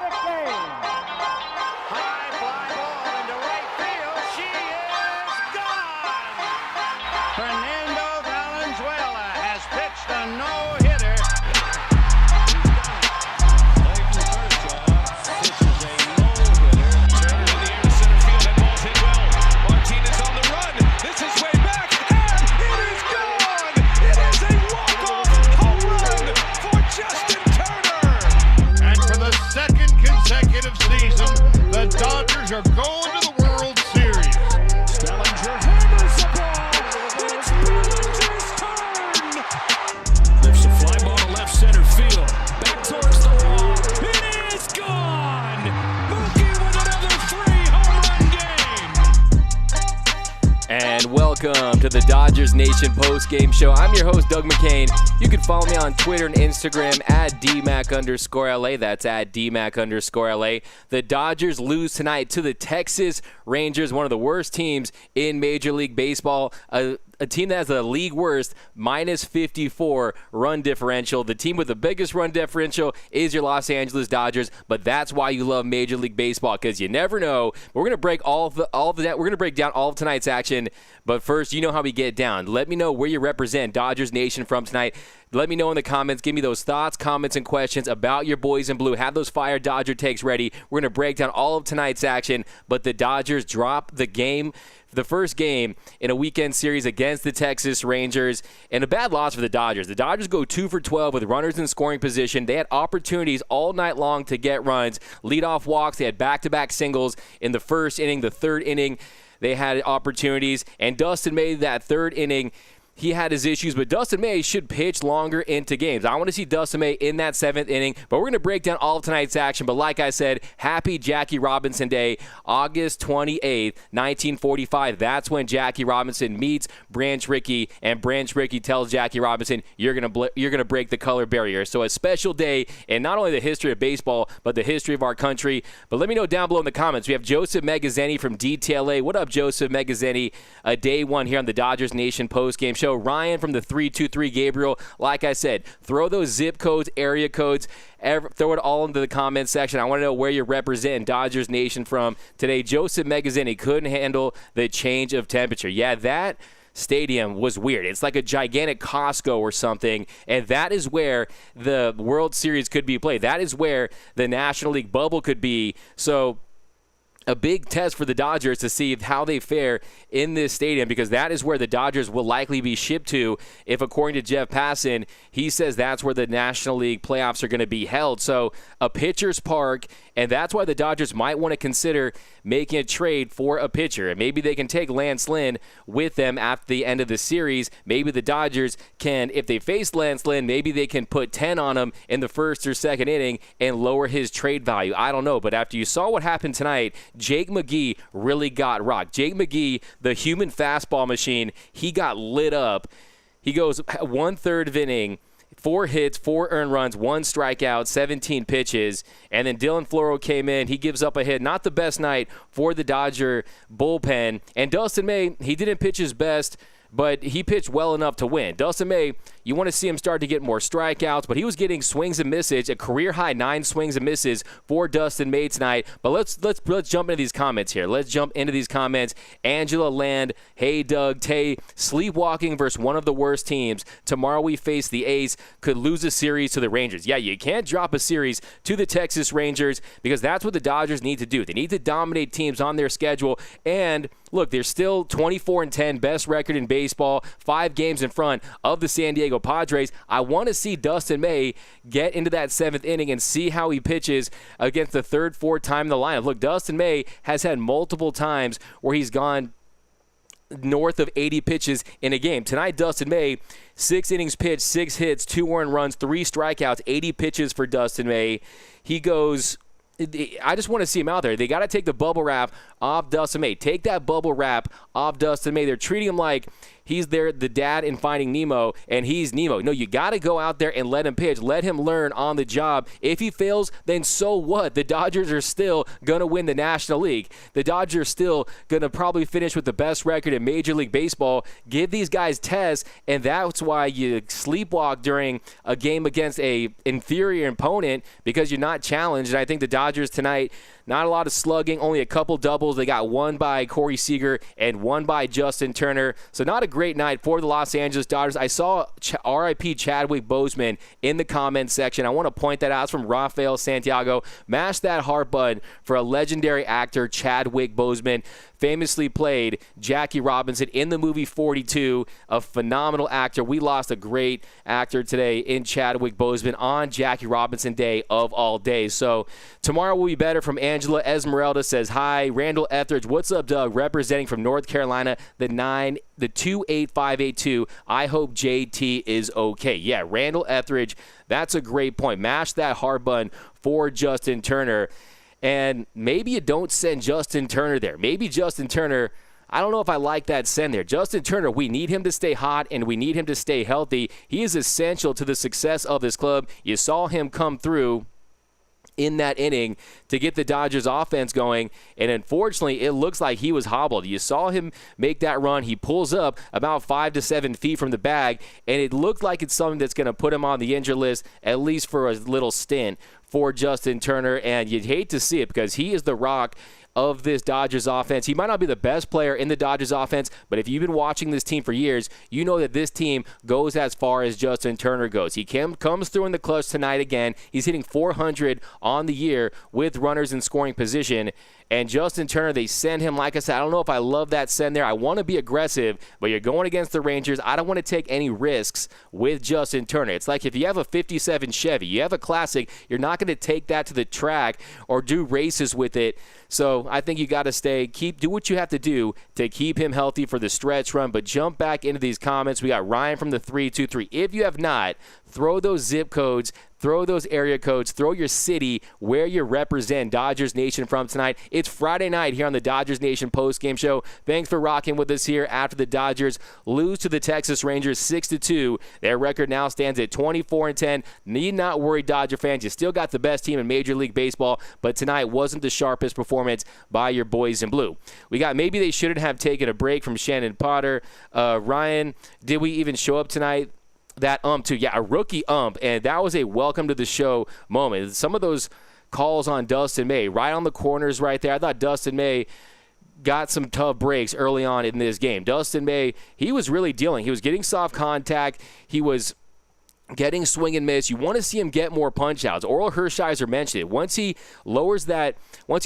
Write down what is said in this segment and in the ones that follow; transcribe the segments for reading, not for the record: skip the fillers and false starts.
perfect game. High fly ball into right field. She is gone. Fernando Valenzuela has pitched a no-hitter. Play from Kershaw. This is a no-hitter. Turner in the air to center field. That ball's hit well. Martinez on the run. This is way back, and it is gone. It is a walk-off home run for Justin Turner. And for the second consecutive season, the Dodgers are going to the World Series. Bellinger hammers the ball. It's Bellinger's turn. Lifts a fly ball to left center field. Back towards the wall. It is gone. Mookie with another 3-home run game. And welcome to the Dodgers Nation post-game show. I'm your host, Doug McCain. You can follow me on Twitter and Instagram at DMac_LA. That's at DMac_LA. The Dodgers lose tonight to the Texas Rangers, one of the worst teams in Major League Baseball. A team that has a league worst minus 54 run differential. The team with the biggest run differential is your Los Angeles Dodgers, but that's why you love Major League Baseball, because you never know. We're gonna break we're gonna break down all of tonight's action. But first, you know how we get down. Let me know where you represent Dodgers Nation from tonight. Let me know in the comments. Give me those thoughts, comments, and questions about your boys in blue. Have those fire Dodger takes ready. We're going to break down all of tonight's action, but the Dodgers drop the first game in a weekend series against the Texas Rangers, and a bad loss for the Dodgers. The Dodgers go 2 for 12 with runners in scoring position. They had opportunities all night long to get runs, leadoff walks. They had back-to-back singles in the first inning, the third inning. They had opportunities, and Dustin May, that third inning, he had his issues, but Dustin May should pitch longer into games. I want to see Dustin May in that seventh inning, but we're going to break down all of tonight's action. But like I said, happy Jackie Robinson Day, August 28th, 1945. That's when Jackie Robinson meets Branch Rickey, and Branch Rickey tells Jackie Robinson, you're going to break the color barrier. So a special day in not only the history of baseball, but the history of our country. But let me know down below in the comments. We have Joseph Megazzini from DTLA. What up, Joseph Megazzini? Day one here on the Dodgers Nation postgame show. Ryan from the 323 Gabriel. Like I said, throw those zip codes, area codes, throw it all into the comments section. I want to know where you're representing Dodgers Nation from today. Joseph Megazzini couldn't handle the change of temperature. Yeah, that stadium was weird. It's like a gigantic Costco or something, and that is where the World Series could be played. That is where the National League bubble could be. So a big test for the Dodgers to see how they fare in this stadium, because that is where the Dodgers will likely be shipped to if, according to Jeff Passan, he says that's where the National League playoffs are going to be held. So a pitcher's park, and that's why the Dodgers might want to consider making a trade for a pitcher. And maybe they can take Lance Lynn with them after the end of the series. Maybe the Dodgers can, if they face Lance Lynn, maybe they can put 10 on him in the first or second inning and lower his trade value. I don't know, but after you saw what happened tonight, Jake McGee really got rocked. Jake McGee, the human fastball machine, he got lit up. He goes 1/3 of inning, 4 hits, 4 earned runs, 1 strikeout, 17 pitches. And then Dylan Floro came in. He gives up a hit. Not the best night for the Dodger bullpen. And Dustin May, he didn't pitch his best, but he pitched well enough to win. Dustin May, you want to see him start to get more strikeouts, but he was getting swings and misses, a career-high 9 swings and misses for Dustin May tonight. But let's jump into these comments here. Let's jump into these comments. Angela Land, hey Doug, Tay, sleepwalking versus one of the worst teams. Tomorrow we face the A's, could lose a series to the Rangers. Yeah, you can't drop a series to the Texas Rangers, because that's what the Dodgers need to do. They need to dominate teams on their schedule. And look, they're still 24-10, best record in baseball, 5 games in front of the San Diego Padres. I want to see Dustin May get into that 7th inning and see how he pitches against the 3rd, 4th time in the lineup. Look, Dustin May has had multiple times where he's gone north of 80 pitches in a game. Tonight, Dustin May, 6 innings pitched, 6 hits, 2 earned runs, 3 strikeouts, 80 pitches for Dustin May. He goes, I just want to see him out there. They got to take the bubble wrap off Dustin May. Take that bubble wrap off Dustin May. They're treating him like he's there, the dad in Finding Nemo, and he's Nemo. No, you got to go out there and let him pitch. Let him learn on the job. If he fails, then so what? The Dodgers are still going to win the National League. The Dodgers are still going to probably finish with the best record in Major League Baseball. Give these guys tests, and that's why you sleepwalk during a game against a inferior opponent, because you're not challenged. And I think the Dodgers tonight, not a lot of slugging, only a couple doubles. They got one by Corey Seager and one by Justin Turner. So not a great night for the Los Angeles Dodgers. I saw RIP Chadwick Boseman in the comments section. I want to point that out. It's from Rafael Santiago. Mash that heart button for a legendary actor, Chadwick Boseman. Famously played Jackie Robinson in the movie 42, a phenomenal actor. We lost a great actor today in Chadwick Boseman on Jackie Robinson Day of all days. So tomorrow will be better. From Angela Esmeralda says, hi. Randall Etheridge, what's up, Doug? Representing from North Carolina, the 28582. I hope JT is okay. Yeah, Randall Etheridge, that's a great point. Mash that hard button for Justin Turner. And maybe you don't send Justin Turner there. Maybe Justin Turner, I don't know if I like that send there. Justin Turner, we need him to stay hot and we need him to stay healthy. He is essential to the success of this club. You saw him come through in that inning to get the Dodgers offense going, and unfortunately it looks like he was hobbled. You saw him make that run. He pulls up about 5 to 7 feet from the bag, and it looked like it's something that's going to put him on the injured list, at least for a little stint for Justin Turner. And you'd hate to see it because he is the rock of this Dodgers offense. He might not be the best player in the Dodgers offense, but if you've been watching this team for years, you know that this team goes as far as Justin Turner goes. He comes through in the clutch tonight again. He's hitting 400 on the year with runners in scoring position. And Justin Turner, they send him, like I said, I don't know if I love that send there. I want to be aggressive, but you're going against the Rangers. I don't want to take any risks with Justin Turner. It's like if you have a 57 Chevy, you have a classic, you're not going to take that to the track or do races with it. So I think you got to do what you have to do to keep him healthy for the stretch run. But jump back into these comments. We got Ryan from the 323. If you have not, throw those zip codes, throw those area codes, throw your city where you represent Dodgers Nation from tonight. It's Friday night here on the Dodgers Nation postgame show. Thanks for rocking with us here after the Dodgers lose to the Texas Rangers 6-2. Their record now stands at 24-10. Need not worry, Dodger fans. You still got the best team in Major League Baseball, but tonight wasn't the sharpest performance by your boys in blue. We got maybe they shouldn't have taken a break from Shannon Potter. Ryan, did we even show up tonight? That too. Yeah, a rookie and that was a welcome to the show moment. Some of those calls on Dustin May, right on the corners right there. I thought Dustin May got some tough breaks early on in this game. Dustin May, he was really dealing. He was getting soft contact. He was getting swing and miss. You want to see him get more punch outs. Oral Hershiser mentioned it. Once he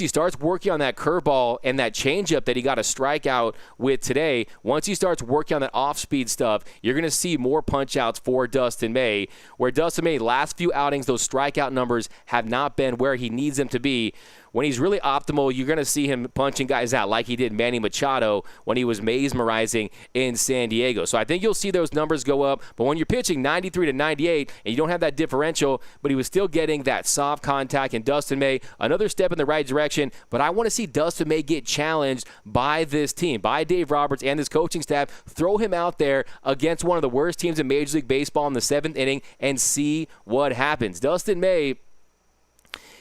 starts working on that curveball and that changeup that he got a strikeout with today, once he starts working on that off-speed stuff, you're going to see more punch outs for Dustin May. Where Dustin May, last few outings, those strikeout numbers have not been where he needs them to be. When he's really optimal, you're going to see him punching guys out like he did Manny Machado when he was mesmerizing in San Diego. So I think you'll see those numbers go up. But when you're pitching 93 to 98 and you don't have that differential, but he was still getting that soft contact, and Dustin May, another step in the right direction. But I want to see Dustin May get challenged by this team, by Dave Roberts and his coaching staff. Throw him out there against one of the worst teams in Major League Baseball in the 7th inning and see what happens. Dustin May,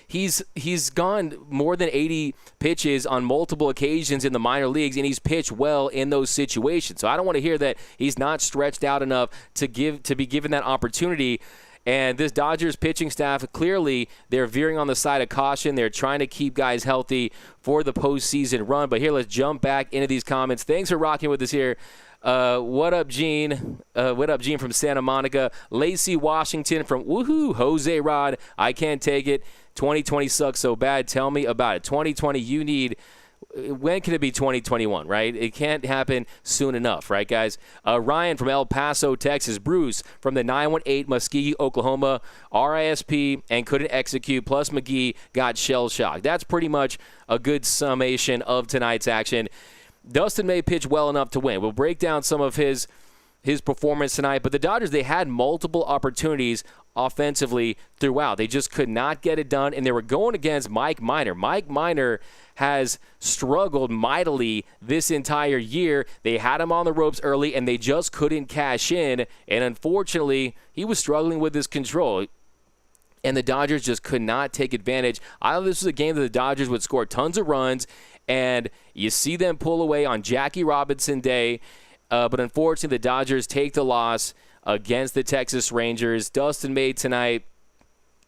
He's gone more than 80 pitches on multiple occasions in the minor leagues, and he's pitched well in those situations. So I don't want to hear that he's not stretched out enough to be given that opportunity. And this Dodgers pitching staff, clearly they're veering on the side of caution. They're trying to keep guys healthy for the postseason run. But here, let's jump back into these comments. Thanks for rocking with us here. What up, Gene? What up, Gene from Santa Monica? Lacey Washington from woohoo, Jose Rod. I can't take it. 2020 sucks so bad. Tell me about it. 2020, when can it be 2021, right? It can't happen soon enough, right, guys? Ryan from El Paso, Texas. Bruce from the 918 Muskogee, Oklahoma. RISP and couldn't execute, plus McGee got shell-shocked. That's pretty much a good summation of tonight's action. Dustin May pitched well enough to win. We'll break down some of his performance tonight, but the Dodgers, they had multiple opportunities offensively throughout. They just could not get it done, and they were going against Mike Minor. Mike Minor has struggled mightily this entire year. They had him on the ropes early, and they just couldn't cash in, and unfortunately, he was struggling with his control. And the Dodgers just could not take advantage. I thought this was a game that the Dodgers would score tons of runs, and you see them pull away on Jackie Robinson Day. But unfortunately, the Dodgers take the loss against the Texas Rangers. Dustin May tonight.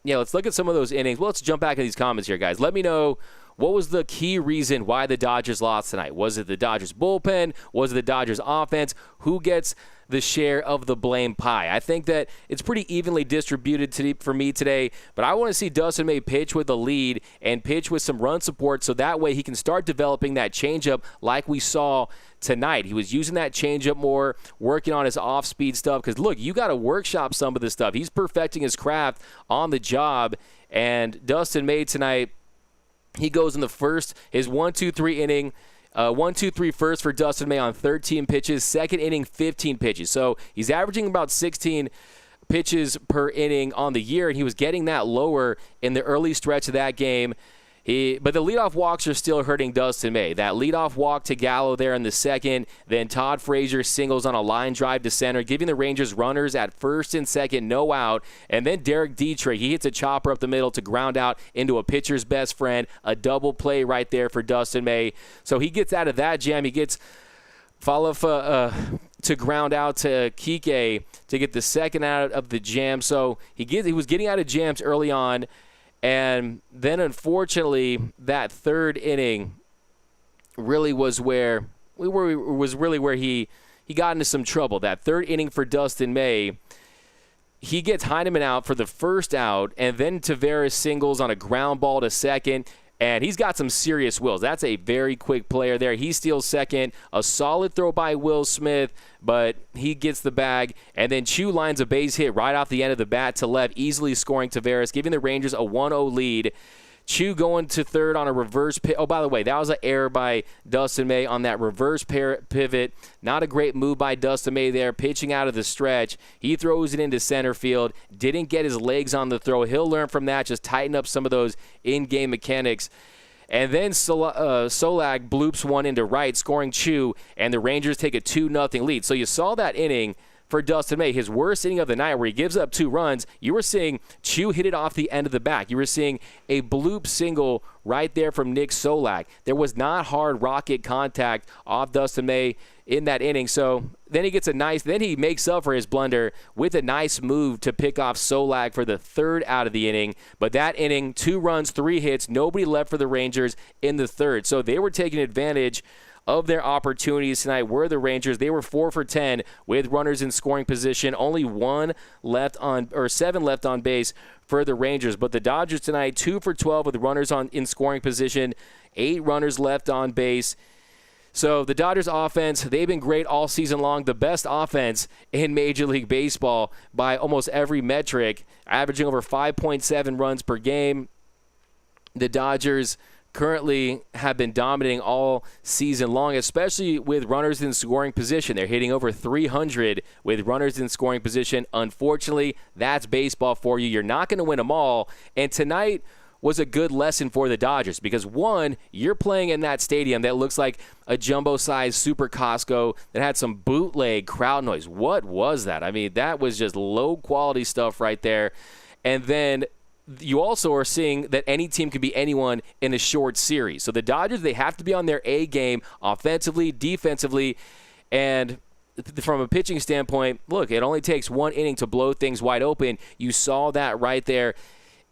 Yeah, let's look at some of those innings. Well, let's jump back in these comments here, guys. Let me know, what was the key reason why the Dodgers lost tonight? Was it the Dodgers bullpen? Was it the Dodgers offense? Who gets the share of the blame pie? I think that it's pretty evenly distributed for me today, but I want to see Dustin May pitch with a lead and pitch with some run support so that way he can start developing that changeup like we saw tonight. He was using that changeup more, working on his off-speed stuff, because, look, you got to workshop some of this stuff. He's perfecting his craft on the job, and Dustin May tonight, he goes in the first, his 1-2-3 inning, 1-2-3 first for Dustin May on 13 pitches. Second inning, 15 pitches. So he's averaging about 16 pitches per inning on the year, and he was getting that lower in the early stretch of that game. But the leadoff walks are still hurting Dustin May. That leadoff walk to Gallo there in the second, then Todd Frazier singles on a line drive to center, giving the Rangers runners at first and second, no out. And then Derek Dietrich, he hits a chopper up the middle to ground out into a pitcher's best friend. A double play right there for Dustin May. So he gets out of that jam. He gets Falefa to ground out to Kike to get the second out of the jam. So he was getting out of jams early on. And then, unfortunately, that third inning really was where he got into some trouble. That third inning for Dustin May, he gets Heineman out for the first out, and then Taveras singles on a ground ball to second. And he's got some serious wills. That's a very quick player there. He steals second. A solid throw by Will Smith, but he gets the bag. And then Chu lines a base hit right off the end of the bat to left, easily scoring Taveras, giving the Rangers a 1-0 lead. Chu going to third on a reverse pivot. Oh, by the way, that was an error by Dustin May on that reverse pivot. Not a great move by Dustin May there, pitching out of the stretch. He throws it into center field. Didn't get his legs on the throw. He'll learn from that, just tighten up some of those in-game mechanics. And then Solak bloops one into right, scoring Chu, and the Rangers take a 2-0 lead. So you saw that inning for Dustin May, his worst inning of the night where he gives up 2 runs. You were seeing Chu hit it off the end of the back. You were seeing a bloop single right there from Nick Solak. There was not hard rocket contact off Dustin May in that inning. So then he makes up for his blunder with a nice move to pick off Solak for the third out of the inning. But that inning, 2 runs, 3 hits, nobody left for the Rangers in the third. So they were taking advantage of their opportunities tonight were the Rangers. They were 4 for 10 with runners in scoring position. Only 7 left on base for the Rangers. But the Dodgers tonight, 2 for 12 with runners in scoring position, 8 runners left on base. So the Dodgers offense, they've been great all season long. The best offense in Major League Baseball by almost every metric, averaging over 5.7 runs per game. The Dodgers currently have been dominating all season long, especially with runners in scoring position. They're hitting over 300 with runners in scoring position. Unfortunately, that's baseball for you. You're not going to win them all. And tonight was a good lesson for the Dodgers because, one, you're playing in that stadium that looks like a jumbo-sized Super Costco that had some bootleg crowd noise. What was that? I mean, that was just low-quality stuff right there. And then you also are seeing that any team can be anyone in a short series. So the Dodgers, they have to be on their A game offensively, defensively, and from a pitching standpoint, look, it only takes 1 inning to blow things wide open. You saw that right there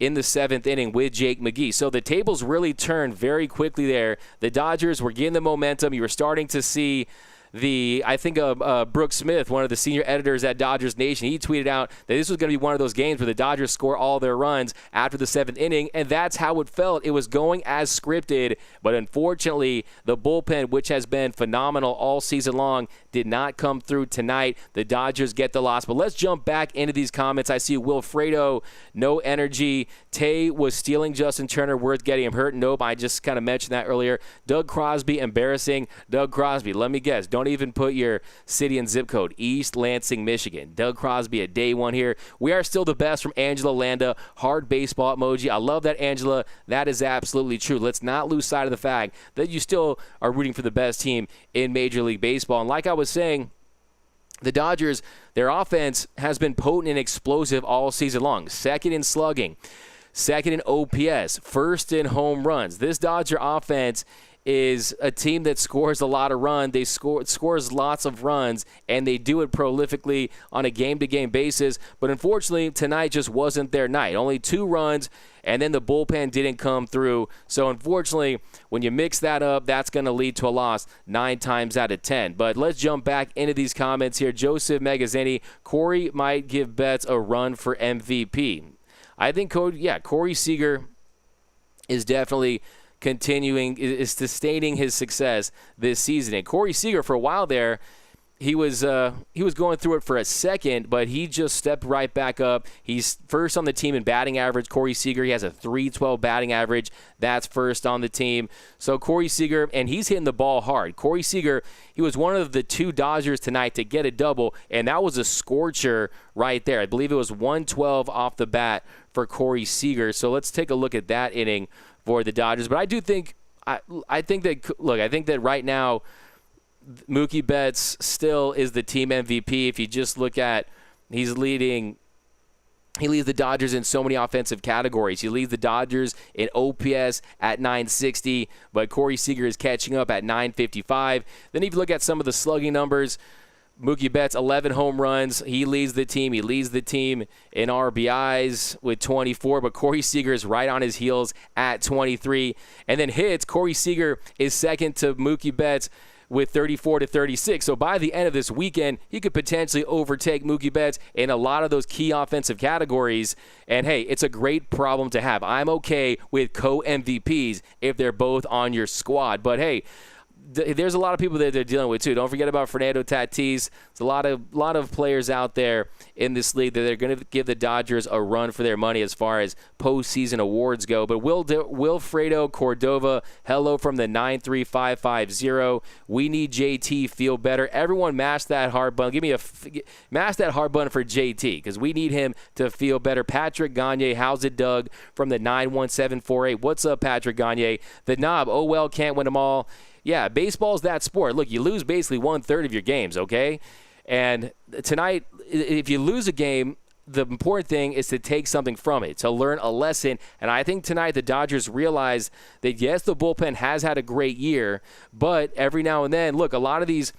in the 7th inning with Jake McGee. So the tables really turned very quickly there. The Dodgers were getting the momentum. You were starting to see Brooks Smith, one of the senior editors at Dodgers Nation, he tweeted out that this was going to be one of those games where the Dodgers score all their runs after the 7th inning, and that's how it felt. It was going as scripted, but unfortunately, the bullpen, which has been phenomenal all season long, did not come through tonight. The Dodgers get the loss. But let's jump back into these comments. I see Wilfredo, no energy. Tay was stealing Justin Turner, worth getting him hurt. Nope, I just kind of mentioned that earlier. Doug Crosby, embarrassing. Doug Crosby, let me guess. Don't even put your city and zip code. East Lansing, Michigan. Doug Crosby at day one here. We are still the best from Angela Landa. Hard baseball emoji. I love that, Angela. That is absolutely true. Let's not lose sight of the fact that you still are rooting for the best team in Major League Baseball. And like I was saying, the Dodgers, their offense has been potent and explosive all season long. Second in slugging, second in OPS, first in home runs. This Dodger offense is a team that scores a lot of runs. They scores lots of runs, and they do it prolifically on a game-to-game basis. But unfortunately, tonight just wasn't their night. Only 2 runs, and then the bullpen didn't come through. So unfortunately, when you mix that up, that's going to lead to a loss 9 times out of 10. But let's jump back into these comments here. Joseph Magazzini, Corey might give Betts a run for MVP. I think Corey Seager is definitely is sustaining his success this season. And Corey Seager, for a while there, he was going through it for a second, but he just stepped right back up. He's first on the team in batting average. Corey Seager, he has a .312 batting average. That's first on the team. So Corey Seager, and he's hitting the ball hard. Corey Seager, he was one of the 2 Dodgers tonight to get a double, and that was a scorcher right there. I believe it was 112 off the bat for Corey Seager. So let's take a look at that inning for the Dodgers. But I do think I think that right now Mookie Betts still is the team MVP. If you just look at, he leads the Dodgers in so many offensive categories. He leads the Dodgers in OPS at 960, but Corey Seager is catching up at 955. Then if you look at some of the slugging numbers, Mookie Betts, 11 home runs. He leads the team. He leads the team in RBIs with 24, but Corey Seager is right on his heels at 23. And then hits, Corey Seager is second to Mookie Betts with 34 to 36. So by the end of this weekend, he could potentially overtake Mookie Betts in a lot of those key offensive categories. And hey, it's a great problem to have. I'm okay with co-MVPs if they're both on your squad. But hey, there's a lot of people that they're dealing with too. Don't forget about Fernando Tatis. There's a lot of players out there in this league that they're going to give the Dodgers a run for their money as far as postseason awards go. But Wilfredo Cordova, hello from the 93550. We need JT feel better. Everyone mash that hard button. Mash that hard button for JT because we need him to feel better. Patrick Gagne, how's it, Doug? From the 91748. What's up, Patrick Gagne? The Knob, oh well, can't win them all. Yeah, baseball's that sport. Look, you lose basically 1/3 of your games, okay? And tonight, if you lose a game, the important thing is to take something from it, to learn a lesson. And I think tonight the Dodgers realize that, yes, the bullpen has had a great year, but every now and then, look, a lot of these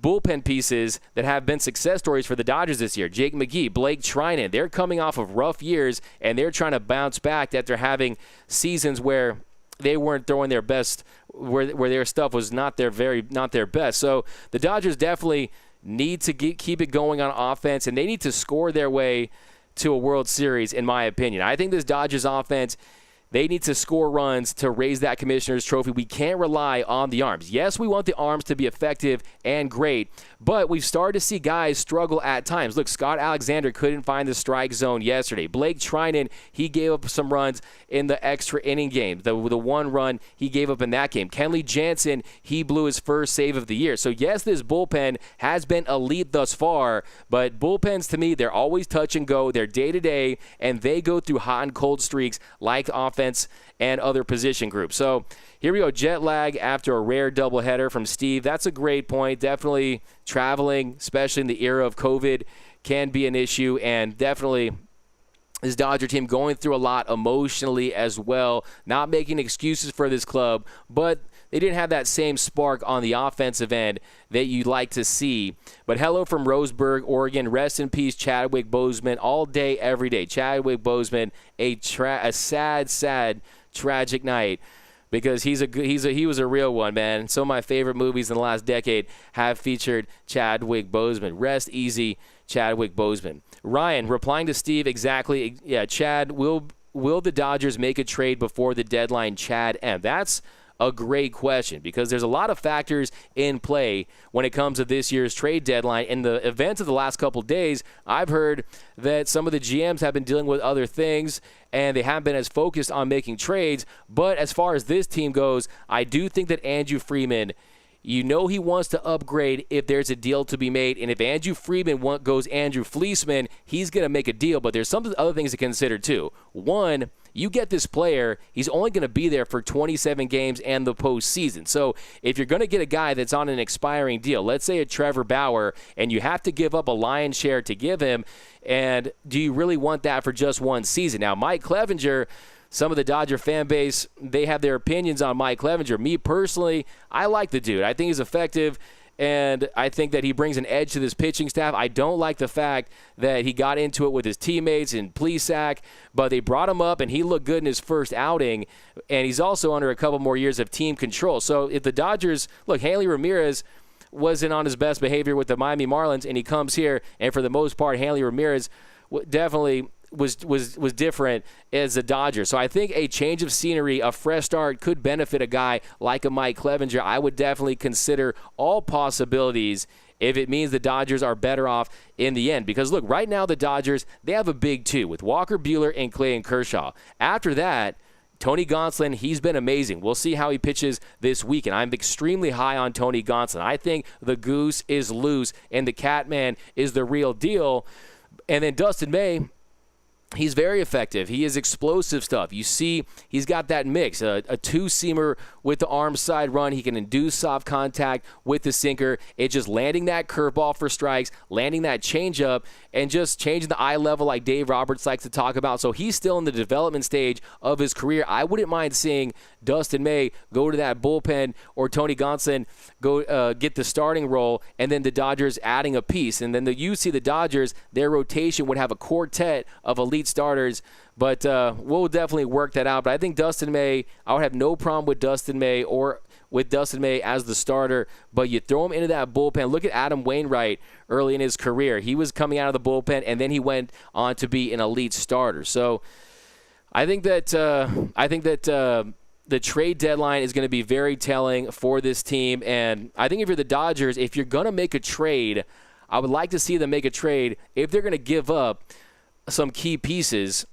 bullpen pieces that have been success stories for the Dodgers this year, Jake McGee, Blake Treinen, they're coming off of rough years, and they're trying to bounce back after having seasons where they weren't throwing their best, where their stuff was not their best. So the Dodgers definitely need to keep it going on offense, and they need to score their way to a World Series, in my opinion. I think this Dodgers offense, they need to score runs to raise that Commissioner's Trophy. We can't rely on the arms. Yes, we want the arms to be effective and great, but we've started to see guys struggle at times. Look, Scott Alexander couldn't find the strike zone yesterday. Blake Treinen, he gave up some runs in the extra inning game. The one run he gave up in that game. Kenley Jansen, he blew his first save of the year. So yes, this bullpen has been elite thus far, but bullpens to me, they're always touch and go. They're day-to-day, and they go through hot and cold streaks like offense and other position groups. So here we go. Jet lag after a rare doubleheader from Steve. That's a great point. Definitely traveling, especially in the era of COVID, can be an issue, and definitely this Dodger team going through a lot emotionally as well. Not making excuses for this club, but they didn't have that same spark on the offensive end that you'd like to see. But hello from Roseburg, Oregon. Rest in peace, Chadwick Boseman. All day, every day. Chadwick Boseman, a sad, tragic night, because he was a real one, man. Some of my favorite movies in the last decade have featured Chadwick Boseman. Rest easy, Chadwick Boseman. Ryan, replying to Steve, exactly. Yeah, Chad, will the Dodgers make a trade before the deadline? Chad M. That's a great question because there's a lot of factors in play when it comes to this year's trade deadline. In the events of the last couple days, I've heard that some of the GMs have been dealing with other things and they haven't been as focused on making trades. But as far as this team goes, I do think that Andrew Friedman, he wants to upgrade if there's a deal to be made. And if Andrew Friedman goes Andrew Fleeceman, he's going to make a deal. But there's some other things to consider, too. One, you get this player, he's only going to be there for 27 games and the postseason. So if you're going to get a guy that's on an expiring deal, let's say a Trevor Bauer, and you have to give up a lion's share to give him, and do you really want that for just one season? Now, Mike Clevinger, some of the Dodger fan base, they have their opinions on Mike Clevinger. Me personally, I like the dude. I think he's effective, and I think that he brings an edge to this pitching staff. I don't like the fact that he got into it with his teammates in Plesac, but they brought him up, and he looked good in his first outing, and he's also under a couple more years of team control. So if the Dodgers, look, Hanley Ramirez wasn't on his best behavior with the Miami Marlins, and he comes here, and for the most part, Hanley Ramirez definitely was different as a Dodger. So I think a change of scenery, a fresh start could benefit a guy like a Mike Clevinger. I would definitely consider all possibilities if it means the Dodgers are better off in the end. Because, look, right now the Dodgers, they have a big two with Walker Buehler and Clayton Kershaw. After that, Tony Gonsolin, he's been amazing. We'll see how he pitches this week, and I'm extremely high on Tony Gonsolin. I think the goose is loose and the Catman is the real deal. And then Dustin May, he's very effective. He is explosive stuff. You see, he's got that mix, a two-seamer with the arm side run. He can induce soft contact with the sinker. It's just landing that curveball for strikes, landing that changeup, and just changing the eye level like Dave Roberts likes to talk about. So he's still in the development stage of his career. I wouldn't mind seeing Dustin May go to that bullpen or Tony Gonsolin go get the starting role, and then the Dodgers adding a piece. And then you see the Dodgers, their rotation would have a quartet of elite starters, but we'll definitely work that out. But I think Dustin May, I would have no problem with Dustin May as the starter, but you throw him into that bullpen. Look at Adam Wainwright early in his career. He was coming out of the bullpen, and then he went on to be an elite starter. So I think that the trade deadline is going to be very telling for this team. And I think if you're the Dodgers, if you're going to make a trade, I would like to see them make a trade if they're going to give up some key pieces,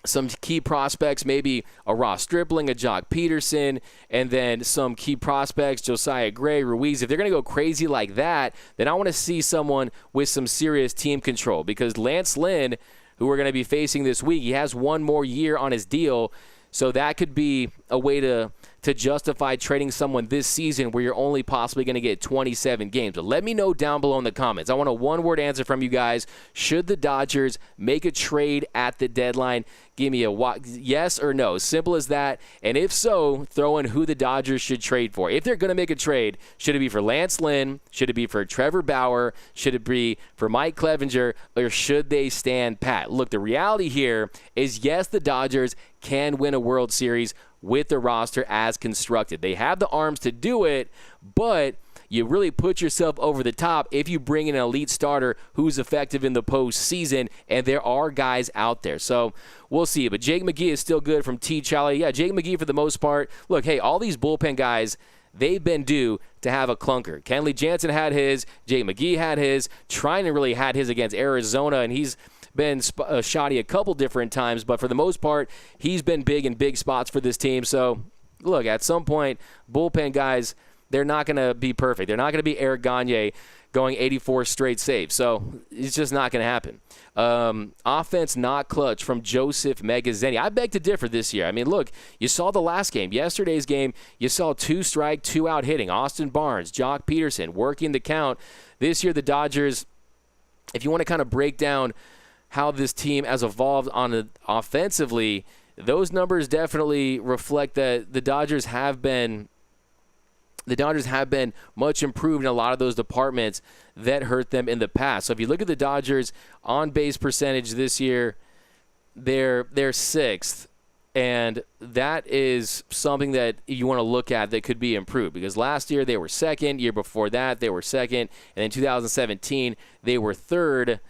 some key prospects, maybe a Ross Stripling, a Jock Peterson, and then some key prospects, Josiah Gray, Ruiz. If they're going to go crazy like that, then I want to see someone with some serious team control, because Lance Lynn, who we're going to be facing this week, he has one more year on his deal. So that could be a way to justify trading someone this season where you're only possibly going to get 27 games. But let me know down below in the comments. I want a one-word answer from you guys. Should the Dodgers make a trade at the deadline? Give me a yes or no. Simple as that. And if so, throw in who the Dodgers should trade for. If they're going to make a trade, should it be for Lance Lynn? Should it be for Trevor Bauer? Should it be for Mike Clevinger? Or should they stand pat? Look, the reality here is, yes, the Dodgers can win a World Series with the roster as constructed. They have the arms to do it, but you really put yourself over the top if you bring in an elite starter who's effective in the postseason, and there are guys out there. So we'll see. But Jake McGee is still good from T. Charlie. Yeah, Jake McGee for the most part. Look, hey, all these bullpen guys, they've been due to have a clunker. Kenley Jansen had his. Jake McGee had his. Trinan really had his against Arizona, and he's been shoddy a couple different times, but for the most part, he's been big in big spots for this team. So, look, at some point, bullpen guys, they're not going to be perfect. They're not going to be Eric Gagne going 84 straight saves. So, it's just not going to happen. Offense not clutch from Joseph Megazzeni. I beg to differ this year. I mean, look, you saw the last game. Yesterday's game, you saw 2-strike, 2-out hitting. Austin Barnes, Jock Peterson working the count. This year, the Dodgers, if you want to kind of break down how this team has evolved offensively, those numbers definitely reflect that the Dodgers have been much improved in a lot of those departments that hurt them in the past. So if you look at the Dodgers on-base percentage this year, they're 6th, and that is something that you want to look at that could be improved, because last year they were 2nd, year before that they were 2nd, and in 2017 they were 3rd.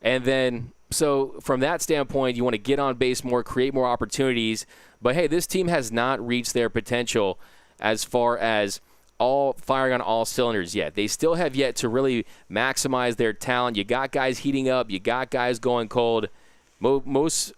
And then, so from that standpoint, you want to get on base more, create more opportunities. But, hey, this team has not reached their potential as far as all firing on all cylinders yet. They still have yet to really maximize their talent. You got guys heating up. You got guys going cold. Most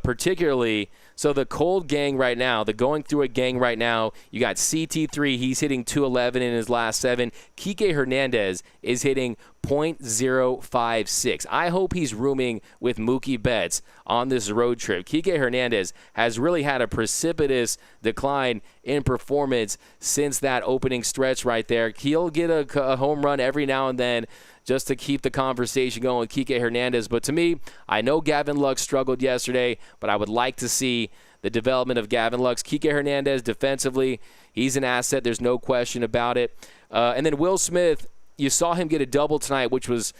particularly, so the cold gang right now, the going through it gang right now, you got CT3. He's hitting .211 in his last 7. Kike Hernandez is hitting .056. I hope he's rooming with Mookie Betts on this road trip. Kike Hernandez has really had a precipitous decline in performance since that opening stretch right there. He'll get a home run every now and then just to keep the conversation going with Kike Hernandez. But to me, I know Gavin Lux struggled yesterday, but I would like to see the development of Gavin Lux. Kike Hernandez defensively, he's an asset. There's no question about it. And then Will Smith, you saw him get a double tonight, which was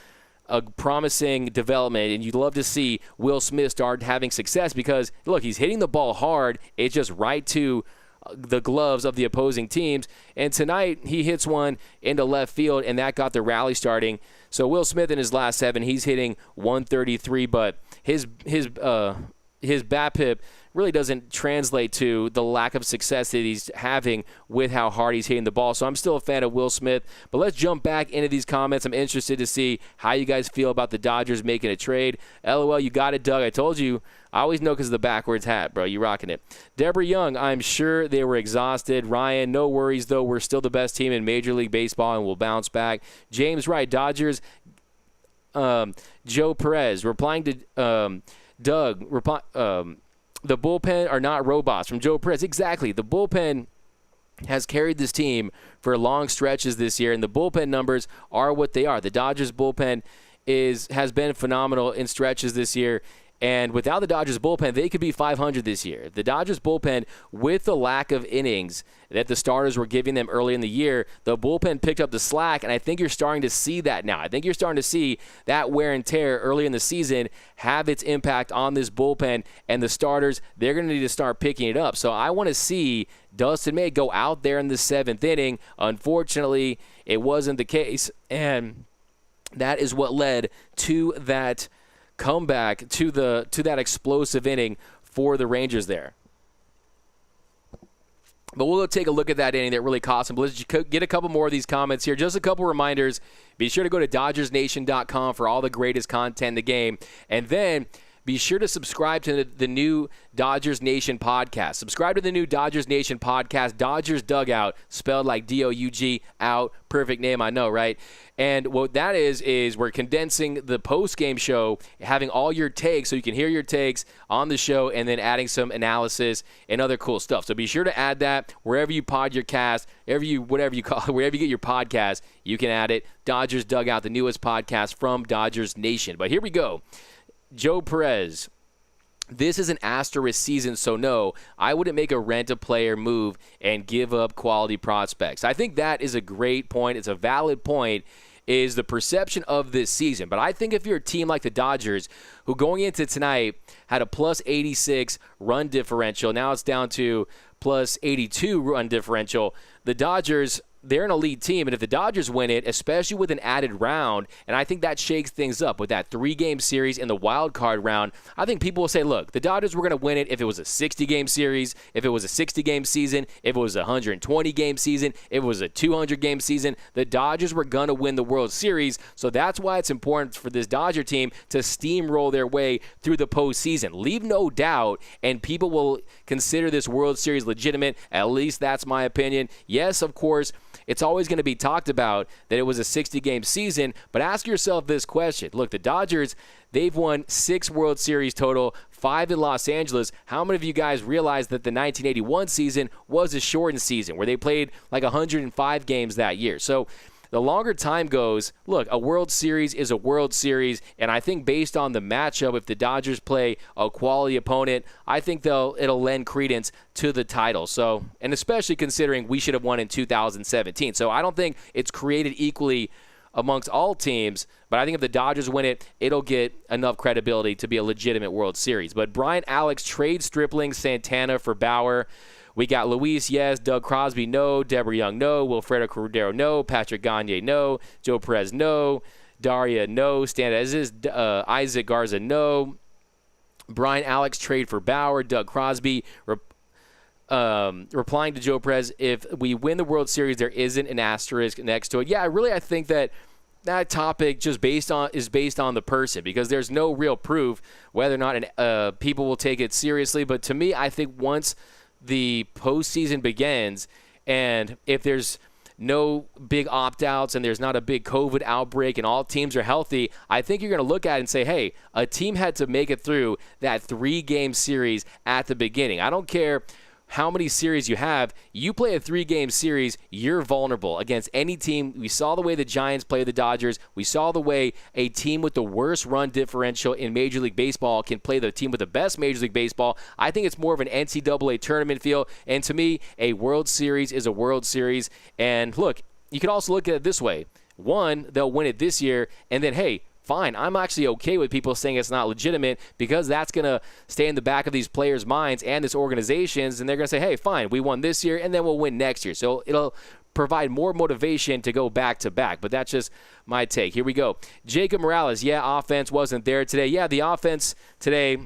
a promising development, and you'd love to see Will Smith start having success because, look, he's hitting the ball hard. It's just right to the gloves of the opposing teams. And tonight he hits one into left field, and that got the rally starting. So Will Smith in his last 7, he's hitting .133, but his BABIP really doesn't translate to the lack of success that he's having with how hard he's hitting the ball. So I'm still a fan of Will Smith. But let's jump back into these comments. I'm interested to see how you guys feel about the Dodgers making a trade. LOL, you got it, Doug. I told you. I always know because of the backwards hat, bro. You rocking it. Deborah Young, I'm sure they were exhausted. Ryan, no worries, though. We're still the best team in Major League Baseball, and we'll bounce back. James Wright, Dodgers. Joe Perez, replying to Doug, the bullpen are not robots from Joe Perez. Exactly. The bullpen has carried this team for long stretches this year, and the bullpen numbers are what they are. The Dodgers bullpen has been phenomenal in stretches this year, and without the Dodgers bullpen, they could be 500 this year. The Dodgers bullpen, with the lack of innings that the starters were giving them early in the year, the bullpen picked up the slack, and I think you're starting to see that now. I think you're starting to see that wear and tear early in the season have its impact on this bullpen, and the starters, they're going to need to start picking it up. So I want to see Dustin May go out there in the 7th inning. Unfortunately, it wasn't the case, and that is what led to that comeback, to that explosive inning for the Rangers there. But we'll go take a look at that inning that really cost him. But let's get a couple more of these comments here. Just a couple reminders. Be sure to go to DodgersNation.com for all the greatest content in the game. And then be sure to subscribe to the new Dodgers Nation podcast. Subscribe to the new Dodgers Nation podcast, Dodgers Dugout, spelled like D-O-U-G, out. Perfect name, I know, right? And what that is we're condensing the post-game show, having all your takes so you can hear your takes on the show, and then adding some analysis and other cool stuff. So be sure to add that wherever you pod your cast, wherever you get your podcast, you can add it. Dodgers Dugout, the newest podcast from Dodgers Nation. But here we go. Joe Perez, this is an asterisk season, so no, I wouldn't make a rent-a-player move and give up quality prospects. I think that is a great point. It's a valid point, is the perception of this season. But I think if you're a team like the Dodgers, who going into tonight had a plus 86 run differential, now it's down to plus 82 run differential, the Dodgers, they're an elite team, and if the Dodgers win it, especially with an added round, and I think that shakes things up with that 3-game series in the wild card round, I think people will say, look, the Dodgers were going to win it if it was a 60-game series, if it was a 60-game season, if it was a 120-game season, if it was a 200-game season. The Dodgers were going to win the World Series, so that's why it's important for this Dodger team to steamroll their way through the postseason. Leave no doubt, and people will consider this World Series legitimate. At least that's my opinion. Yes, of course, it's always going to be talked about that it was a 60-game season, but ask yourself this question. Look, the Dodgers, they've won 6 World Series total, 5 in Los Angeles. How many of you guys realize that the 1981 season was a shortened season where they played like 105 games that year? So the longer time goes, look, a World Series is a World Series, and I think based on the matchup, if the Dodgers play a quality opponent, I think it'll lend credence to the title. So, and especially considering we should have won in 2017. So I don't think it's created equally amongst all teams, but I think if the Dodgers win it, it'll get enough credibility to be a legitimate World Series. But Brian Alex trade Stripling Santana for Bauer. We got Luis, yes. Doug Crosby, no. Deborah Young, no. Wilfredo Cordero, no. Patrick Gagne, no. Joe Perez, no. Daria, no. Stan Aziz, Isaac Garza, no. Brian Alex trade for Bauer. Doug Crosby, replying to Joe Perez, if we win the World Series, there isn't an asterisk next to it. Yeah, I think that topic just is based on the person, because there's no real proof whether or not people will take it seriously. But to me, I think once the postseason begins, and if there's no big opt-outs and there's not a big COVID outbreak and all teams are healthy, I think you're going to look at it and say, hey, a team had to make it through that 3-game series at the beginning. I don't care how many series you have. You play a 3-game series, you're vulnerable against any team. We saw the way the Giants play the Dodgers. We saw the way a team with the worst run differential in Major League Baseball can play the team with the best Major League Baseball. I think it's more of an NCAA tournament feel. And to me, a World Series is a World Series. And look, you can also look at it this way. One, they'll win it this year, and then, hey, fine, I'm actually okay with people saying it's not legitimate, because that's going to stay in the back of these players' minds and this organization's, and they're going to say, hey, fine, we won this year, and then we'll win next year. So it'll provide more motivation to go back-to-back, but that's just my take. Here we go. Jacob Morales, offense wasn't there today. Yeah, the offense today,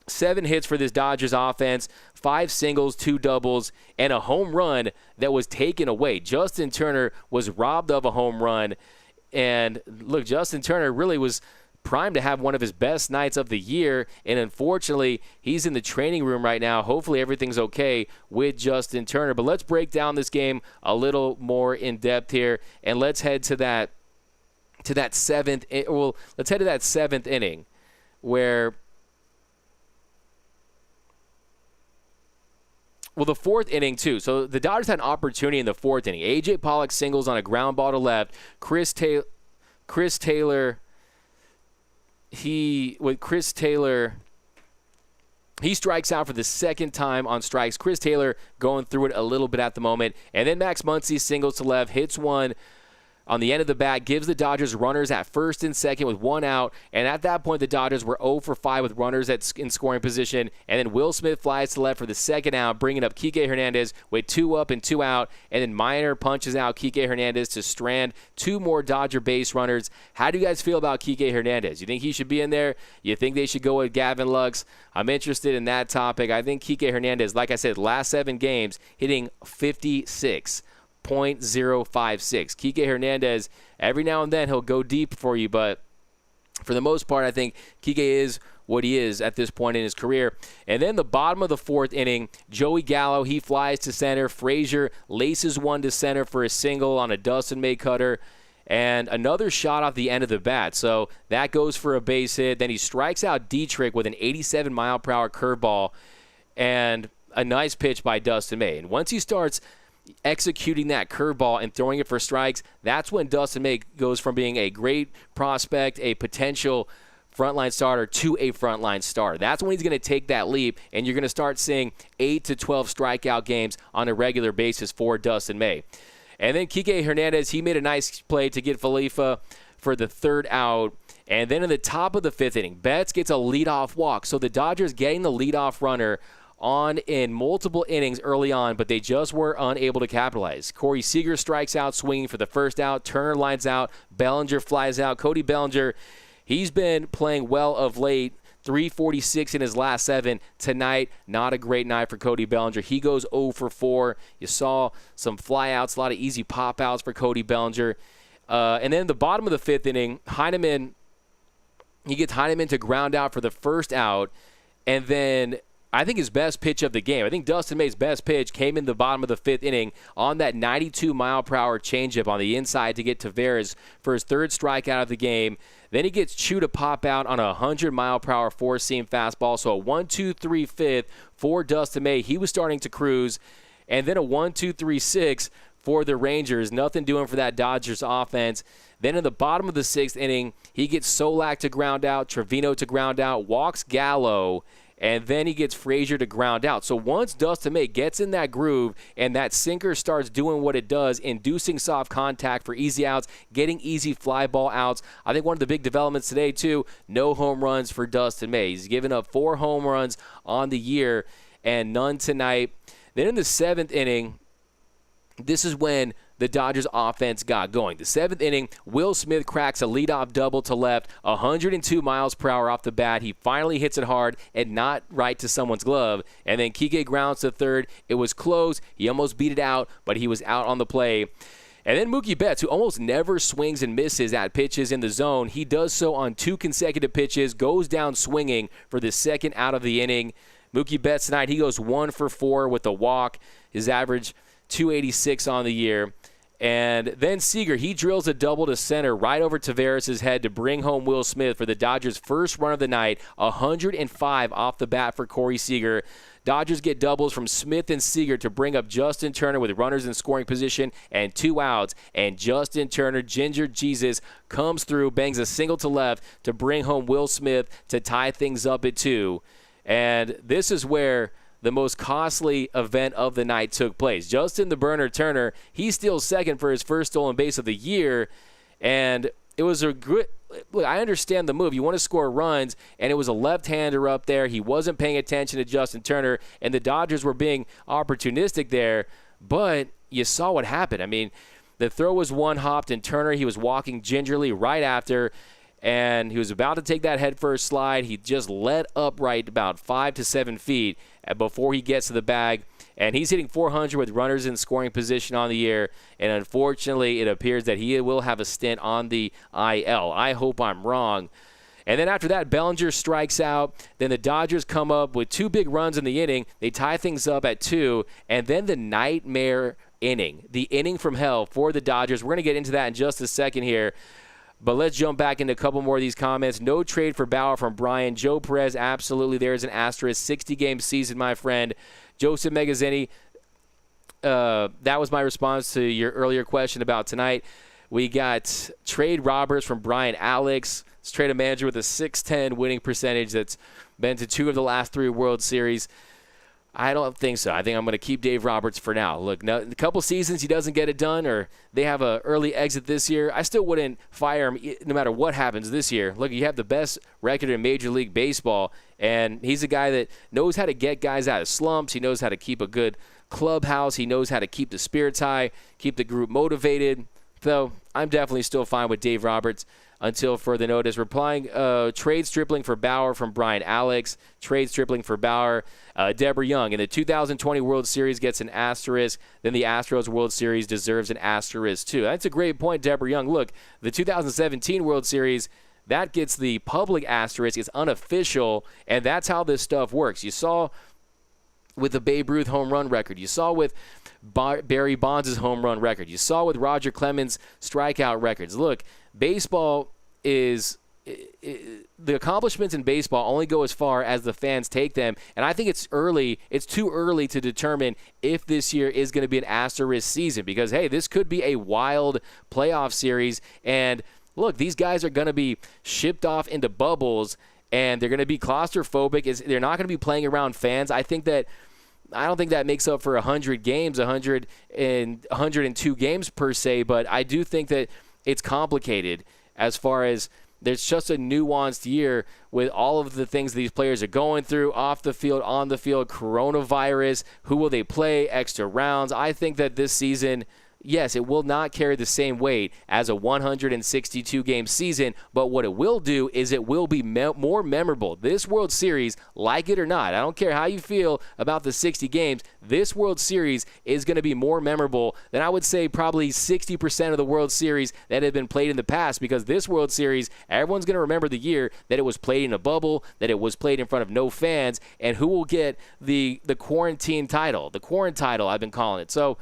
7 hits for this Dodgers offense, 5 singles, 2 doubles, and a home run that was taken away. Justin Turner was robbed of a home run. And look, Justin Turner really was primed to have one of his best nights of the year, and unfortunately, he's in the training room right now. Hopefully everything's okay with Justin Turner. But let's break down this game a little more in depth here, and let's head to that seventh. Well, let's head to that 7th inning, where. Well, the 4th inning, too. So the Dodgers had an opportunity in the 4th inning. A.J. Pollock singles on a ground ball to left. Chris Taylor, he strikes out for the 2nd time on strikes. Chris Taylor going through it a little bit at the moment. And then Max Muncy singles to left, hits one on the end of the bat, gives the Dodgers runners at 1st and 2nd with 1 out. And at that point, the Dodgers were 0 for 5 with runners in scoring position. And then Will Smith flies to left for the 2nd out, bringing up Kike Hernandez with 2 up and 2 out. And then Minor punches out Kike Hernandez to strand 2 more Dodger base runners. How do you guys feel about Kike Hernandez? You think he should be in there? You think they should go with Gavin Lux? I'm interested in that topic. I think Kike Hernandez, like I said, last 7 games, hitting 56.056. Kike Hernandez, every now and then he'll go deep for you, but for the most part, I think Kike is what he is at this point in his career. And then the bottom of the 4th inning, Joey Gallo, he flies to center. Frazier laces one to center for a single on a Dustin May cutter, and another shot off the end of the bat. So that goes for a base hit. Then he strikes out Dietrich with an 87-mile-per-hour curveball and a nice pitch by Dustin May. And once he starts executing that curveball and throwing it for strikes, that's when Dustin May goes from being a great prospect, a potential frontline starter, to a frontline starter. That's when he's going to take that leap, and you're going to start seeing 8 to 12 strikeout games on a regular basis for Dustin May. And then Kike Hernandez, he made a nice play to get Falifa for the 3rd out. And then in the top of the 5th inning, Betts gets a leadoff walk. So the Dodgers getting the leadoff runner on in multiple innings early on, but they just were unable to capitalize. Corey Seager strikes out swinging for the 1st out. Turner lines out. Bellinger flies out. Cody Bellinger, he's been playing well of late. 346 in his last 7. Tonight, not a great night for Cody Bellinger. He goes 0 for 4. You saw some flyouts, a lot of easy pop-outs for Cody Bellinger. And then the bottom of the 5th inning, he gets Heineman to ground out for the 1st out, and then I think his best pitch of the game, I think Dustin May's best pitch came in the bottom of the 5th inning on that 92-mile-per-hour changeup on the inside to get Taveras for his 3rd strikeout of the game. Then he gets Chu to pop out on a 100-mile-per-hour four-seam fastball. So a 1-2-3-5 for Dustin May. He was starting to cruise. And then a 1-2-3-6 for the Rangers. Nothing doing for that Dodgers offense. Then in the bottom of the 6th inning, he gets Solak to ground out, Trevino to ground out, walks Gallo, and then he gets Frazier to ground out. So once Dustin May gets in that groove and that sinker starts doing what it does, inducing soft contact for easy outs, getting easy fly ball outs, I think one of the big developments today, too, no home runs for Dustin May. He's given up 4 home runs on the year and none tonight. Then in the 7th inning, this is when the Dodgers offense got going. The 7th inning, Will Smith cracks a leadoff double to left, 102 miles per hour off the bat. He finally hits it hard and not right to someone's glove. And then Kike grounds to third. It was close. He almost beat it out, but he was out on the play. And then Mookie Betts, who almost never swings and misses at pitches in the zone, he does so on 2 consecutive pitches, goes down swinging for the second out of the inning. Mookie Betts tonight, he goes 1 for 4 with a walk. His average, 286 on the year. And then Seager, he drills a double to center right over Taveras' head to bring home Will Smith for the Dodgers' first run of the night, 105 off the bat for Corey Seager. Dodgers get doubles from Smith and Seager to bring up Justin Turner with runners in scoring position and 2 outs. And Justin Turner, Ginger Jesus, comes through, bangs a single to left to bring home Will Smith to tie things up at 2. And this is where the most costly event of the night took place. Justin the Burner Turner, he steals second for his first stolen base of the year. And it was a good – look, I understand the move. You want to score runs, and it was a left-hander up there. He wasn't paying attention to Justin Turner, and the Dodgers were being opportunistic there. But you saw what happened. I mean, the throw was one-hopped, and Turner, he was walking gingerly right after, and he was about to take that headfirst slide. He just let up right about 5 to 7 feet before he gets to the bag. And he's hitting 400 with runners in scoring position on the year. And unfortunately, it appears that he will have a stint on the IL. I hope I'm wrong. And then after that, Bellinger strikes out. Then the Dodgers come up with 2 big runs in the inning. They tie things up at 2. And then the nightmare inning, the inning from hell for the Dodgers. We're going to get into that in just a second here. But let's jump back into a couple more of these comments. No trade for Bauer from Brian. Joe Perez, absolutely. There's an asterisk. 60-game season, my friend. Joseph Megazzini, that was my response to your earlier question about tonight. We got trade Roberts from Brian Alex. Let's trade a manager with a .610 winning percentage that's been to 2 of the last 3 World Series. I don't think so. I think I'm going to keep Dave Roberts for now. Look, a couple seasons he doesn't get it done or they have an early exit this year, I still wouldn't fire him no matter what happens this year. Look, you have the best record in Major League Baseball, and he's a guy that knows how to get guys out of slumps. He knows how to keep a good clubhouse. He knows how to keep the spirits high, keep the group motivated. So I'm definitely still fine with Dave Roberts until further notice. Replying, trade Stripling for Bauer from Brian Alex. Trade Stripling for Bauer. Deborah Young, in the 2020 World Series gets an asterisk. Then the Astros World Series deserves an asterisk too. That's a great point, Deborah Young. Look, the 2017 World Series, that gets the public asterisk. It's unofficial, and that's how this stuff works. You saw with the Babe Ruth home run record. You saw with Barry Bonds' home run record. You saw with Roger Clemens' strikeout records. Look, baseball is the accomplishments in baseball only go as far as the fans take them, and I think it's early. It's too early to determine if this year is going to be an asterisk season because, hey, this could be a wild playoff series, and look, these guys are going to be shipped off into bubbles, and they're going to be claustrophobic. They're not going to be playing around fans. I don't think that makes up for 100 games, 102 games per se, but I do think that it's complicated as far as there's just a nuanced year with all of the things these players are going through, off the field, on the field, coronavirus, who will they play, extra rounds. I think that this season, yes, it will not carry the same weight as a 162-game season, but what it will do is it will be more memorable. This World Series, like it or not, I don't care how you feel about the 60 games, this World Series is going to be more memorable than I would say probably 60% of the World Series that have been played in the past because this World Series, everyone's going to remember the year that it was played in a bubble, that it was played in front of no fans, and who will get the quarantine title, the quarantine title I've been calling it. So,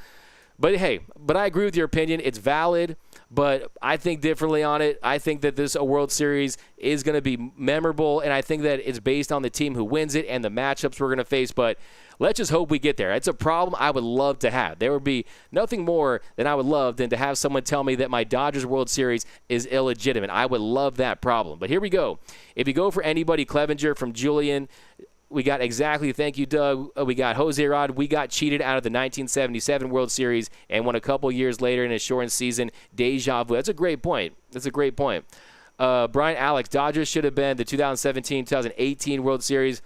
but hey, I agree with your opinion. It's valid, but I think differently on it. I think that this World Series is going to be memorable, and I think that it's based on the team who wins it and the matchups we're going to face. But let's just hope we get there. It's a problem I would love to have. There would be nothing more than I would love than to have someone tell me that my Dodgers World Series is illegitimate. I would love that problem. But here we go. If you go for anybody, Clevenger from Julian, we got exactly, thank you, Doug. We got Jose Rod. We got cheated out of the 1977 World Series and won a couple years later in a shortened season. Deja vu. That's a great point. Brian Alex, Dodgers should have been the 2017-2018 World Series.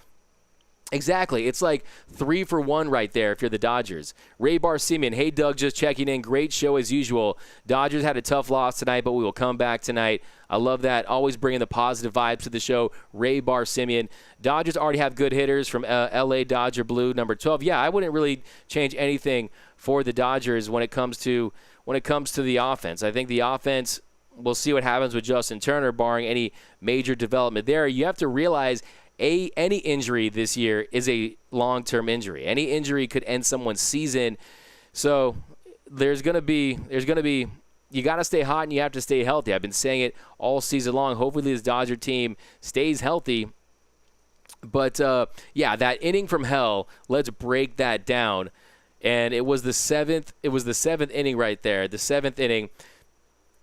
Exactly. It's like 3 for 1 right there if you're the Dodgers. Ray Bar-Simeon, hey, Doug, just checking in. Great show as usual. Dodgers had a tough loss tonight, but we will come back tonight. I love that. Always bringing the positive vibes to the show. Ray Bar-Simeon. Dodgers already have good hitters from L.A. Dodger Blue, number 12. Yeah, I wouldn't really change anything for the Dodgers when it comes to the offense. I think the offense, we'll see what happens with Justin Turner, barring any major development there. You have to realize any injury this year is a long-term injury. Any injury could end someone's season. So there's going to be you got to stay hot and you have to stay healthy. I've been saying it all season long. Hopefully this Dodger team stays healthy. But that inning from hell, let's break that down. And it was the seventh inning right there. The 7th inning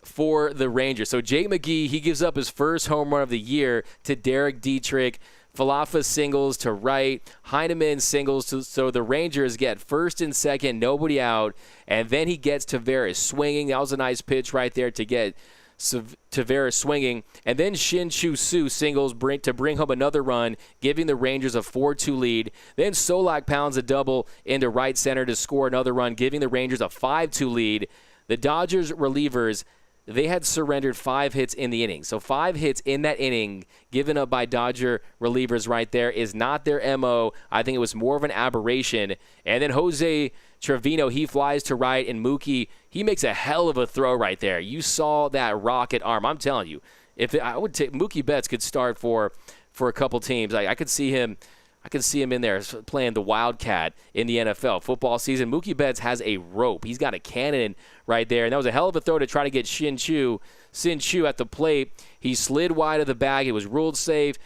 for the Rangers. So Jake McGee, he gives up his first home run of the year to Derek Dietrich. Falafa singles to right, Heineman singles so the Rangers get first and second, nobody out, and then he gets Taveras swinging. That was a nice pitch right there to get Taveras swinging, and then Shin-Chu Su singles to bring home another run, giving the Rangers a 4-2 lead. Then Solak pounds a double into right center to score another run, giving the Rangers a 5-2 lead. The Dodgers relievers, they had surrendered 5 hits in the inning. So 5 hits in that inning given up by Dodger relievers right there is not their MO. I think it was more of an aberration. And then Jose Trevino, he flies to right, and Mookie, he makes a hell of a throw right there. You saw that rocket arm. I'm telling you, Mookie Betts could start for a couple teams. I could see him in there playing the Wildcat in the NFL. Football season, Mookie Betts has a rope. He's got a cannon right there, and that was a hell of a throw to try to get Shin-Chu at the plate. He slid wide of the bag. It was ruled safe,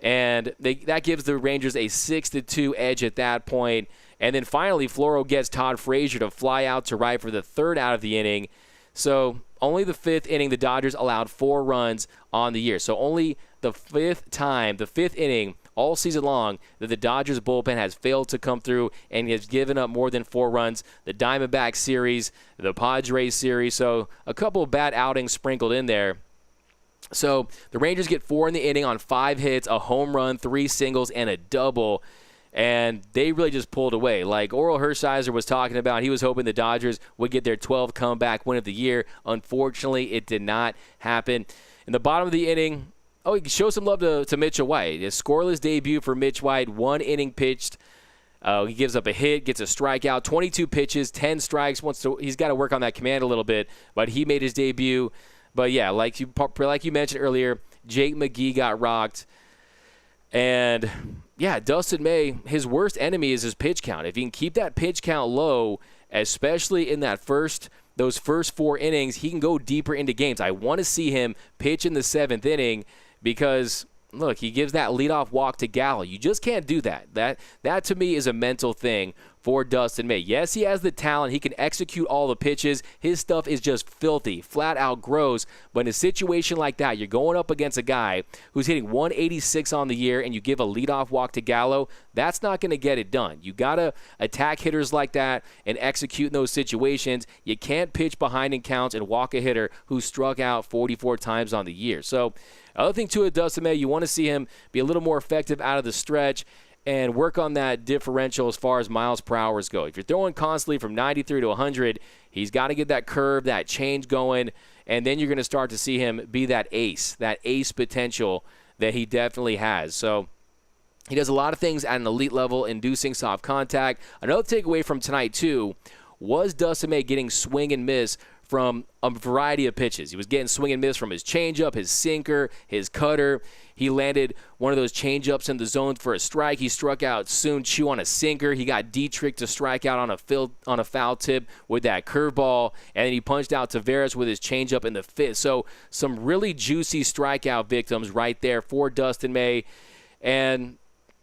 and that gives the Rangers a 6-2 edge at that point. And then finally, Floro gets Todd Frazier to fly out to right for the 3rd out of the inning. So only the 5th inning, the Dodgers allowed 4 runs on the year. So only the 5th inning, all season long, that the Dodgers bullpen has failed to come through and has given up more than 4 runs. The Diamondback series, the Padres series, so a couple of bad outings sprinkled in there. So the Rangers get 4 in the inning on 5 hits, a home run, 3 singles, and a double. And they really just pulled away. Like Oral Hershiser was talking about, he was hoping the Dodgers would get their 12th comeback win of the year. Unfortunately, it did not happen. In the bottom of the inning, show some love to Mitchell White. His scoreless debut for Mitch White, 1 inning pitched. He gives up a hit, gets a strikeout, 22 pitches, 10 strikes. He's got to work on that command a little bit, but he made his debut. But yeah, like you mentioned earlier, Jake McGee got rocked. And yeah, Dustin May, his worst enemy is his pitch count. If he can keep that pitch count low, especially in those first 4 innings, he can go deeper into games. I want to see him pitch in the 7th inning because, look, he gives that leadoff walk to Gallo. You just can't do that. That to me is a mental thing for Dustin May. Yes, he has the talent. He can execute all the pitches. His stuff is just filthy, flat out gross. But in a situation like that, you're going up against a guy who's hitting 186 on the year and you give a leadoff walk to Gallo, that's not going to get it done. You got to attack hitters like that and execute in those situations. You can't pitch behind in counts and walk a hitter who struck out 44 times on the year. So, other thing to it, Dustin May, you want to see him be a little more effective out of the stretch and work on that differential as far as miles per hour go. If you're throwing constantly from 93 to 100, he's got to get that curve, that change going, and then you're going to start to see him be that ace potential that he definitely has. So he does a lot of things at an elite level, inducing soft contact. Another takeaway from tonight, too, was Dustin May getting swing and miss from a variety of pitches. He was getting swing and miss from his changeup, his sinker, his cutter. He landed one of those changeups in the zone for a strike. He struck out Shin-Chu on a sinker. He got Dietrich to strike out on a foul tip with that curveball, and then he punched out Taveras with his changeup in the 5th. So some really juicy strikeout victims right there for Dustin May. And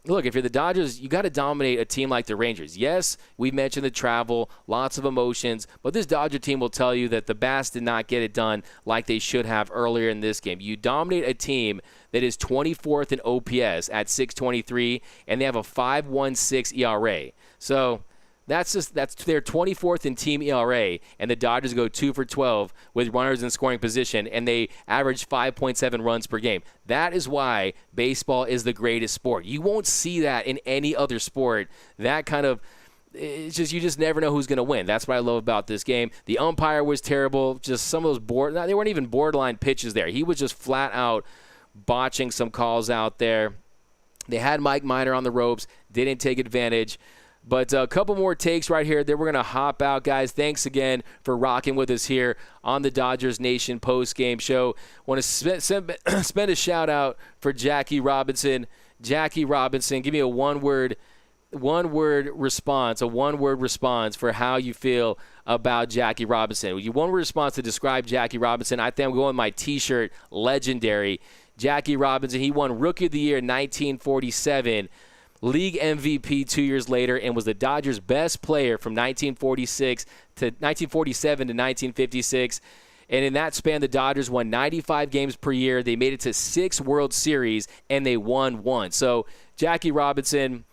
look, if you're the Dodgers, you got to dominate a team like the Rangers. Yes, we mentioned the travel, lots of emotions, but this Dodger team will tell you that the Bats did not get it done like they should have earlier in this game. You dominate a team that is 24th in OPS at 623, and they have a 5.16 ERA. So That's their 24th in team ERA, and the Dodgers go 2 for 12 with runners in scoring position, and they average 5.7 runs per game. That is why baseball is the greatest sport. You won't see that in any other sport. That kind of it's just you just never know who's going to win. That's what I love about this game. The umpire was terrible. Just some of those they weren't even borderline pitches there. He was just flat out botching some calls out there. They had Mike Minor on the ropes, didn't take advantage. But a couple more takes right here. Then we're going to hop out, guys. Thanks again for rocking with us here on the Dodgers Nation post-game show. Want to spend a shout-out for Jackie Robinson. Jackie Robinson, give me a one-word response for how you feel about Jackie Robinson. One-word response to describe Jackie Robinson. I think I'm going with my T-shirt, legendary. Jackie Robinson, he won Rookie of the Year in 1947. League MVP 2 years later, and was the Dodgers' best player from 1947 to 1956. And in that span, the Dodgers won 95 games per year. They made it to 6 World Series, and they won 1. So Jackie Robinson,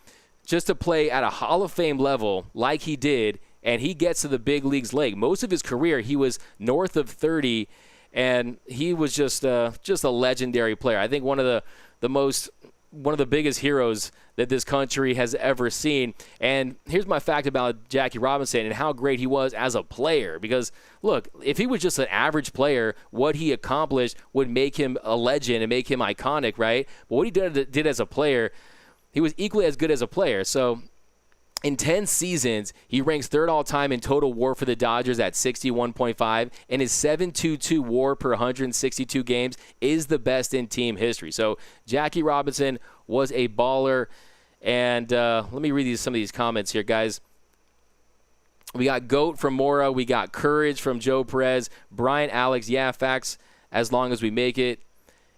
just to play at a Hall of Fame level like he did, and he gets to the big leagues late. Most of his career, he was north of 30, and he was just a legendary player. I think one of the biggest heroes that this country has ever seen. And here's my fact about Jackie Robinson and how great he was as a player. Because, look, if he was just an average player, what he accomplished would make him a legend and make him iconic, right? But what he did as a player, he was equally as good as a player. So in 10 seasons, he ranks third all-time in total WAR for the Dodgers at 61.5, and his 7.22 WAR per 162 games is the best in team history. So Jackie Robinson was a baller, and let me read some of these comments here, guys. We got GOAT from Mora. We got Courage from Joe Perez. Brian Alex, yeah, facts as long as we make it.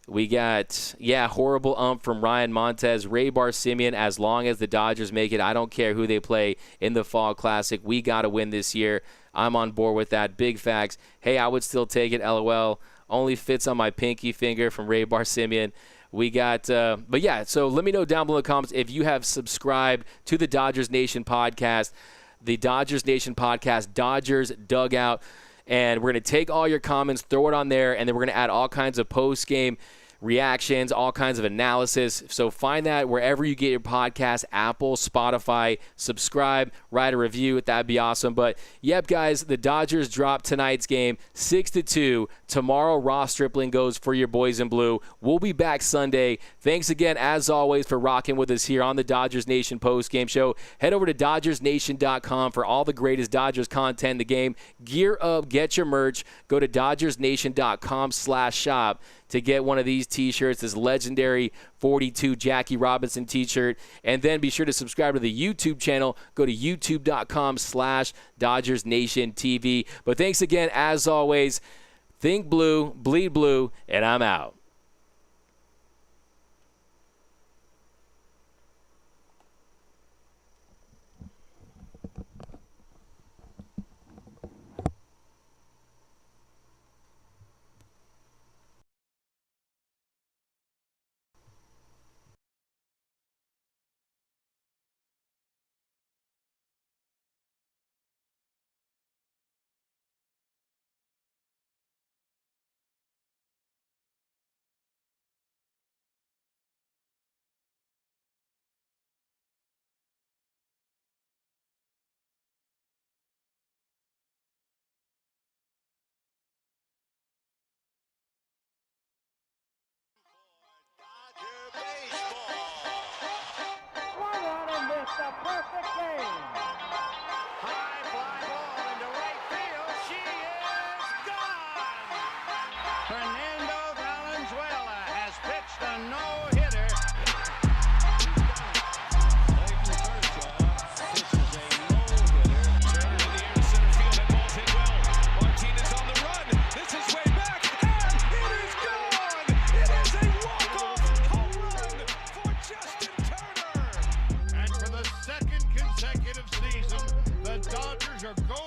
We got, horrible from Ryan Montez. Ray Bar-Simeon, as long as the Dodgers make it. I don't care who they play in the Fall Classic. We got to win this year. I'm on board with that. Big facts. Hey, I would still take it, LOL. Only fits on my pinky finger from Ray Bar-Simeon. We got, so let me know down below in the comments if you have subscribed to the Dodgers Nation podcast, the Dodgers Nation podcast, Dodgers Dugout. And we're going to take all your comments, throw it on there, and then we're going to add all kinds of post-game reactions, all kinds of analysis. So find that wherever you get your podcast, Apple, Spotify. Subscribe, write a review. That'd be awesome. But, yep, guys, the Dodgers dropped tonight's game 6-2. Tomorrow, Ross Stripling goes for your boys in blue. We'll be back Sunday. Thanks again, as always, for rocking with us here on the Dodgers Nation post-game show. Head over to DodgersNation.com for all the greatest Dodgers content in the game. Gear up, get your merch. Go to DodgersNation.com/shop to get one of these T-shirts, this legendary 42 Jackie Robinson T-shirt. And then be sure to subscribe to the YouTube channel. Go to youtube.com/DodgersNationTV. But thanks again, as always. Think blue, bleed blue, and I'm out. The perfect game. High fly ball into right field. She is gone. Fernando Valenzuela has pitched a no-hitter. This is a no-hitter. Turner in the air to center field. That ball's hit well. Martinez on the run. This is way back, and it is gone. It is a walk-off home run for Justin Turner. And for the second consecutive season, the Dodgers are going